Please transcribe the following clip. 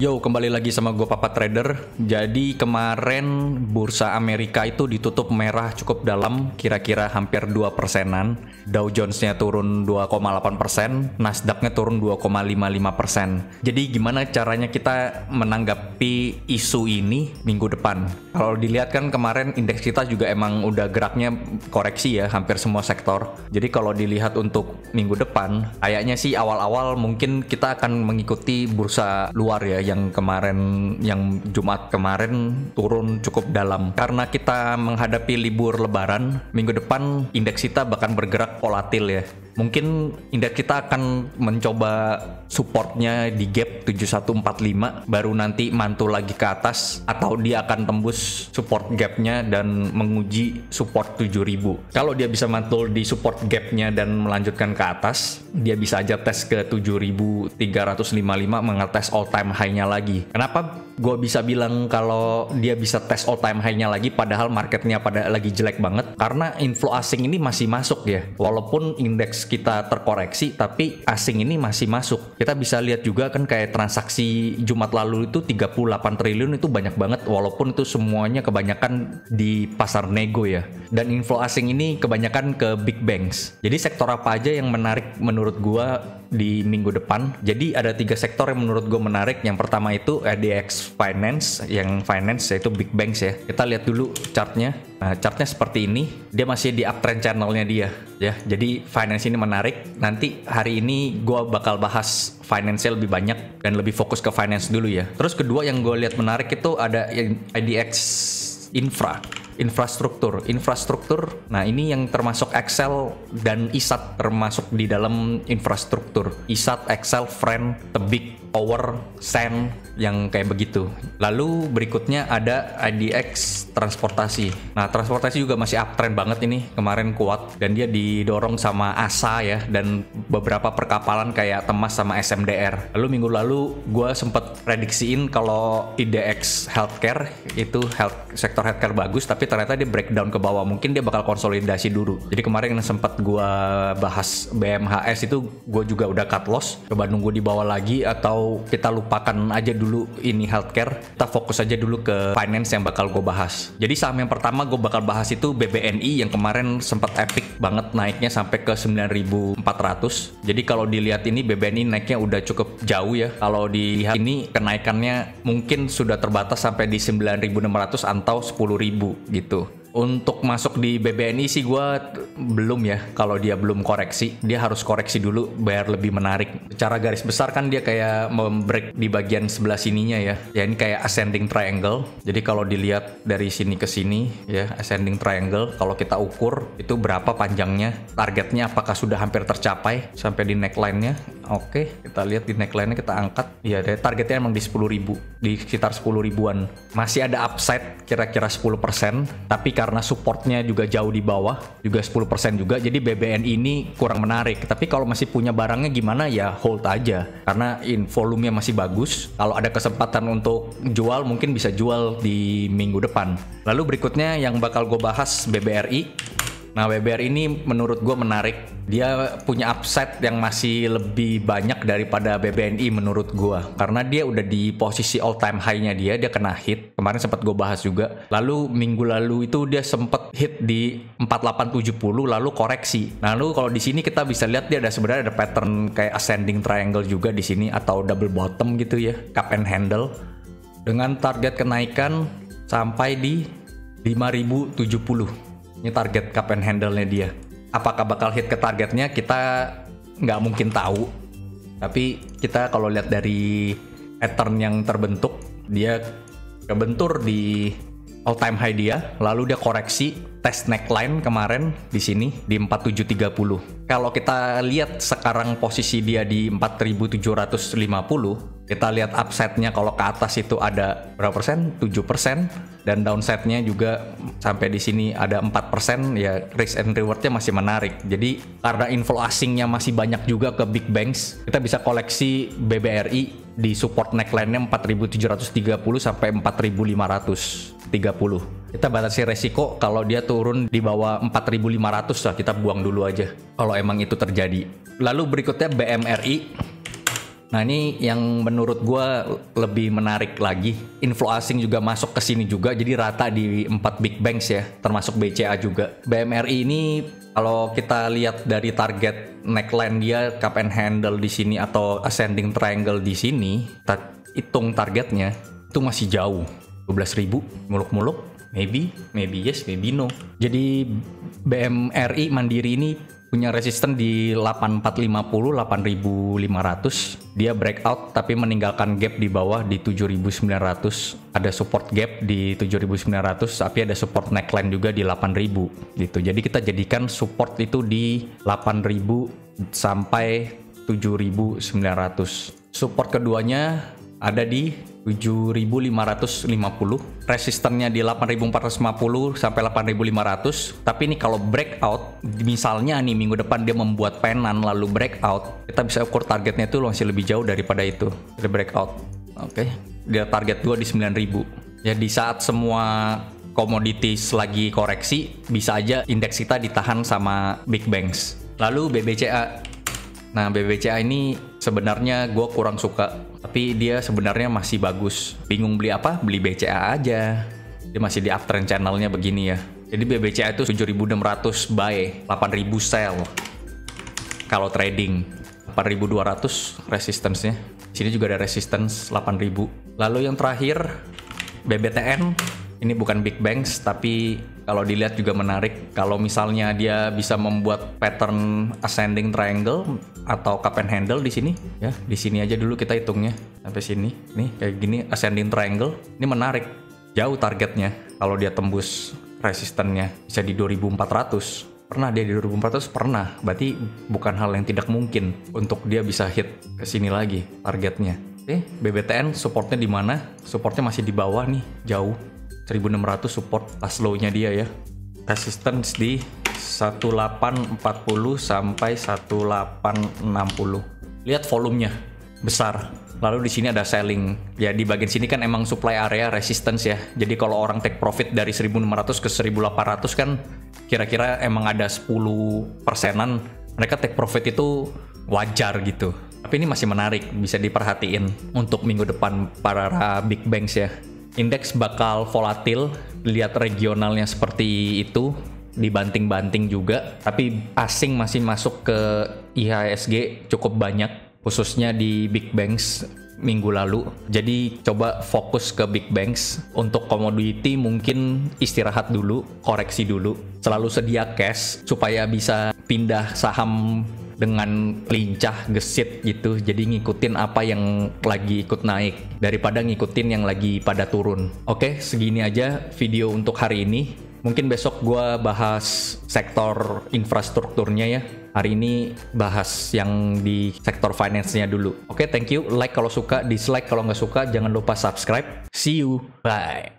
Yo, kembali lagi sama gue Papa Trader. Jadi kemarin bursa Amerika itu ditutup merah cukup dalam, kira-kira hampir 2%-an. Dow Jones-nya turun 2,8%, Nasdaq-nya turun 2,55%. Jadi gimana caranya kita menanggapi isu ini minggu depan? Kalau dilihat kan kemarin indeks kita juga emang udah geraknya koreksi ya, hampir semua sektor. Jadi kalau dilihat untuk minggu depan, kayaknya sih awal-awal mungkin kita akan mengikuti bursa luar ya, yang Jumat kemarin turun cukup dalam. Karena kita menghadapi libur lebaran, minggu depan indeks kita bahkan bergerak volatil ya. Mungkin indeks kita akan mencoba supportnya di gap 7145, baru nanti mantul lagi ke atas, atau dia akan tembus support gapnya dan menguji support 7000. Kalau dia bisa mantul di support gapnya dan melanjutkan ke atas, dia bisa aja tes ke 7355, mengetes all time high-nya lagi. Kenapa gue bisa bilang kalau dia bisa tes all time high-nya lagi padahal marketnya pada lagi jelek banget? Karena inflow asing ini masih masuk ya. Walaupun indeks kita terkoreksi, tapi asing ini masih masuk. Kita bisa lihat juga kan kayak transaksi Jumat lalu itu 38 triliun itu banyak banget, walaupun itu semuanya kebanyakan di pasar nego ya. Dan inflow asing ini kebanyakan ke big banks. Jadi sektor apa aja yang menarik menurut gua di minggu depan? Jadi ada 3 sektor yang menurut gue menarik. Yang pertama itu ADX Finance, yang finance yaitu big banks ya. Kita lihat dulu chartnya. Nah, chartnya seperti ini. Dia masih di uptrend channelnya dia ya. Jadi finance ini menarik. Nanti hari ini gue bakal bahas finance lebih banyak dan lebih fokus ke finance dulu ya. Terus kedua yang gue lihat menarik itu ada IDX infrastruktur. Nah, ini yang termasuk Excel dan ISAT termasuk di dalam infrastruktur. ISAT, Excel, Friend, Tebik, Power, Sen, yang kayak begitu. Lalu berikutnya ada IDX transportasi. Nah, transportasi juga masih uptrend banget ini, kemarin kuat dan dia didorong sama ASA ya, dan beberapa perkapalan kayak Temas sama SMDR. Lalu minggu lalu gue sempat prediksiin kalau IDX healthcare itu sektor healthcare bagus, tapi ternyata dia breakdown ke bawah. Mungkin dia bakal konsolidasi dulu. Jadi kemarin yang sempat gue bahas BMHS itu gue juga udah cut loss. Coba nunggu di bawah lagi atau kita lupakan aja dulu ini healthcare. Kita fokus aja dulu ke finance yang bakal gue bahas. Jadi saham yang pertama gue bakal bahas itu BBNI yang kemarin sempat epic banget naiknya sampai ke 9.400. Jadi kalau dilihat ini BBNI naiknya udah cukup jauh ya. Kalau dilihat ini kenaikannya mungkin sudah terbatas sampai di 9.600 atau 10.000 gitu. Untuk masuk di BBNI sih gue belum ya. Kalau dia belum koreksi, dia harus koreksi dulu biar lebih menarik. Secara garis besar kan dia kayak membreak di bagian sebelah sininya ya. Ya ini kayak ascending triangle. Jadi kalau dilihat dari sini ke sini ya, ascending triangle. Kalau kita ukur itu berapa panjangnya, targetnya apakah sudah hampir tercapai sampai di neckline-nya. Oke, kita lihat di neckline-nya, kita angkat. Iya, targetnya emang di 10.000, di sekitar 10.000-an. Masih ada upside kira-kira 10%, tapi karena supportnya juga jauh di bawah, juga 10% juga, jadi BBN ini kurang menarik. Tapi kalau masih punya barangnya gimana ya, hold aja. Karena volumenya masih bagus. Kalau ada kesempatan untuk jual, mungkin bisa jual di minggu depan. Lalu berikutnya yang bakal gue bahas BBRI. Nah, BBRI ini menurut gue menarik. Dia punya upside yang masih lebih banyak daripada BBNI menurut gue. Karena dia udah di posisi all time high-nya dia kena hit. Kemarin sempat gue bahas juga. Lalu minggu lalu itu dia sempat hit di 4870 lalu koreksi. Nah, lalu kalau di sini kita bisa lihat dia sebenarnya ada pattern kayak ascending triangle juga di sini atau double bottom gitu ya, cup and handle. Dengan target kenaikan sampai di 5070. Ini target cup and handle-nya dia. Apakah bakal hit ke targetnya? Kita nggak mungkin tahu. Tapi kita kalau lihat dari pattern yang terbentuk, dia kebentur di all time high dia, lalu dia koreksi test neckline kemarin di sini di 4730. Kalau kita lihat sekarang posisi dia di 4750, kita lihat upside-nya kalau ke atas itu ada berapa persen? 7%, dan downside-nya juga sampai di sini ada 4%, ya risk and reward-nya masih menarik. Jadi karena inflow asingnya masih banyak juga ke big banks, kita bisa koleksi BBRI di support neckline-nya 4730 sampai 4530. Kita batasi resiko kalau dia turun di bawah 4.500 lah, kita buang dulu aja kalau emang itu terjadi. Lalu berikutnya BMRI. Nah ini yang menurut gue lebih menarik lagi. Inflow asing juga masuk ke sini juga, jadi rata di 4 big banks ya, termasuk BCA juga. BMRI ini kalau kita lihat dari target neckline dia, cup and handle di sini atau ascending triangle di sini, kita hitung targetnya itu masih jauh. 12.000 muluk-muluk, maybe yes, maybe no. Jadi BMRI Mandiri ini punya resisten di 8450, 8500. Dia breakout tapi meninggalkan gap di bawah di 7900. Ada support gap di 7900 tapi ada support neckline juga di 8000 gitu. Jadi kita jadikan support itu di 8000 sampai 7900. Support keduanya ada di 7550, resistennya di 8450 sampai 8500. Tapi ini kalau breakout, misalnya nih minggu depan dia membuat penan lalu breakout, kita bisa ukur targetnya itu masih lebih jauh daripada itu, dari breakout. Oke, dia target gua di 9000. Ya di saat semua commodities lagi koreksi, bisa aja indeks kita ditahan sama big banks. Lalu BBCA. Nah BBCA ini sebenarnya gue kurang suka, tapi dia sebenarnya masih bagus. Bingung beli apa? Beli BCA aja. Dia masih di uptrend channelnya begini ya. Jadi BBCA itu 7.600 buy, 8.000 sell. Kalau trading 8.200 resistance-nya. Sini juga ada resistance 8.000. Lalu yang terakhir BBTN. Ini bukan big banks, tapi kalau dilihat juga menarik. Kalau misalnya dia bisa membuat pattern ascending triangle atau cup and handle di sini, ya di sini aja dulu kita hitungnya sampai sini. Nih kayak gini ascending triangle, ini menarik. Jauh targetnya. Kalau dia tembus resistennya bisa di 2400. Pernah dia di 2400? Pernah. Berarti bukan hal yang tidak mungkin untuk dia bisa hit ke sini lagi targetnya. Oke, BBTN supportnya di mana? Supportnya masih di bawah nih, jauh. 1600 support pas low-nya dia ya. Resistance di 1840 sampai 1860. Lihat volumenya besar. Lalu di sini ada selling. Ya di bagian sini kan emang supply area resistance ya. Jadi kalau orang take profit dari 1600 ke 1800 kan kira-kira emang ada 10%-an. Mereka take profit itu wajar gitu. Tapi ini masih menarik, bisa diperhatiin untuk minggu depan para big banks ya. Indeks bakal volatil, lihat regionalnya seperti itu, dibanting-banting juga. Tapi asing masih masuk ke IHSG cukup banyak, khususnya di big banks minggu lalu. Jadi coba fokus ke big banks. Untuk commodity mungkin istirahat dulu, koreksi dulu. Selalu sedia cash supaya bisa pindah saham dengan lincah, gesit gitu. Jadi ngikutin apa yang lagi ikut naik daripada ngikutin yang lagi pada turun. Oke, segini aja video untuk hari ini. Mungkin besok gue bahas sektor infrastrukturnya ya. Hari ini bahas yang di sektor finance-nya dulu. Oke, thank you. Like kalau suka, dislike kalau nggak suka. Jangan lupa subscribe. See you. Bye.